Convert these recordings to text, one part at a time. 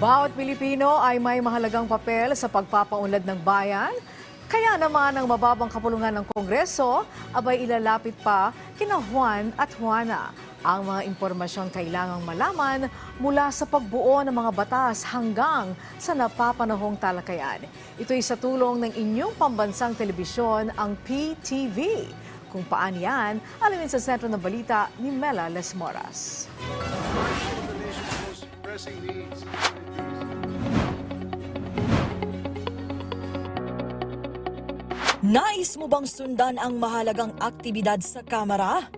Bawat Pilipino ay may mahalagang papel sa pagpapaunlad ng bayan. Kaya naman ang mababang kapulungan ng Kongreso, abay ilalapit pa kina Juan at Juana ang mga impormasyong kailangang malaman mula sa pagbuo ng mga batas hanggang sa napapanahong talakayan. Ito'y sa tulong ng inyong pambansang telebisyon, ang PTV. Kung paan yan, alamin sa sentro ng balita ni Mela Lesmoras. Nais mo bang sundan ang mahalagang aktibidad sa Kamara?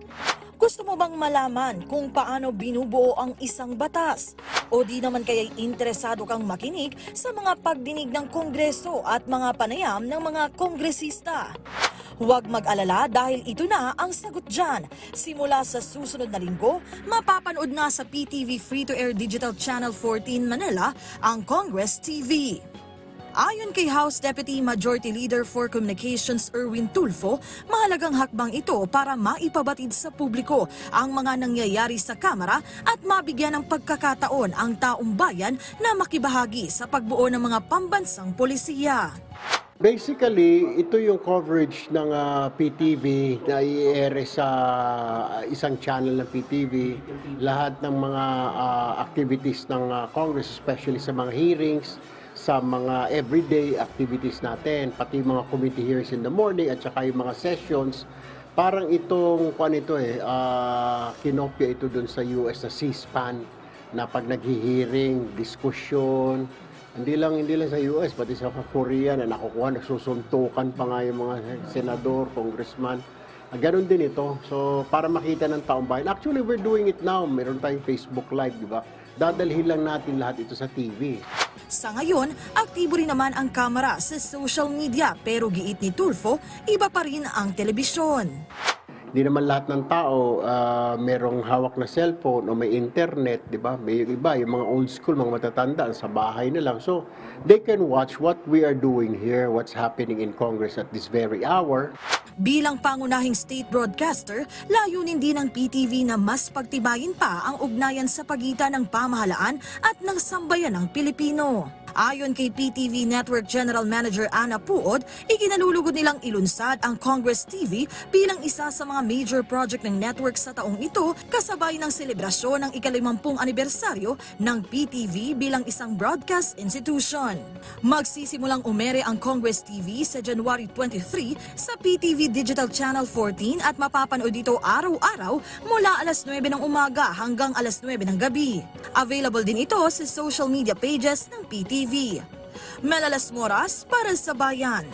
Gusto mo bang malaman kung paano binubuo ang isang batas? O di naman kaya'y interesado kang makinig sa mga pagdinig ng Kongreso at mga panayam ng mga kongresista? Huwag mag-alala dahil ito na ang sagot dyan. Simula sa susunod na linggo, mapapanood na sa PTV Free-to-Air Digital Channel 14 Manila ang Congress TV. Ayon kay House Deputy Majority Leader for Communications Erwin Tulfo, mahalagang hakbang ito para maipabatid sa publiko ang mga nangyayari sa Kamara at mabigyan ng pagkakataon ang taong bayan na makibahagi sa pagbuo ng mga pambansang polisiya. Basically, ito yung coverage ng PTV na i-air sa isang channel ng PTV. Lahat ng mga activities ng Congress, especially sa mga hearings, sa mga everyday activities natin, pati mga committee hearings in the morning at saka yung mga sessions. Parang itong, kinopya ito dun sa US na C-SPAN na pag naghihiring, diskusyon, hindi lang sa US, pati sa Korea na nakukuha, nagsusuntukan pa nga yung mga senador, congressman. Ganon din ito. So, para makita ng taong bayan. Actually, we're doing it now. Meron tayong Facebook Live, di ba? Dadalhin lang natin lahat ito sa TV. Sa ngayon, aktibo rin naman ang Kamara sa social media pero giit ni Tulfo, iba pa rin ang telebisyon. Hindi naman lahat ng tao merong hawak na cellphone o may internet, di ba? May iba, yung mga old school, mga matatanda, sa bahay na lang. So, they can watch what we are doing here, what's happening in Congress at this very hour. Bilang pangunahing state broadcaster, layunin din ng PTV na mas pagtibayin pa ang ugnayan sa pagitan ng pamahalaan at ng sambayan ng Pilipino. Ayon kay PTV Network General Manager Ana Puod, ikinalulugod nilang ilunsad ang Congress TV bilang isa sa mga major project ng network sa taong ito kasabay ng selebrasyon ng ika-50 anibersaryo ng PTV bilang isang broadcast institution. Magsisimulang umere ang Congress TV sa January 23 sa PTV Digital Channel 14 at mapapanood ito araw-araw mula alas 9 ng umaga hanggang alas 9 ng gabi. Available din ito sa social media pages ng PTV. Mela Lesmoras para sa Bayan.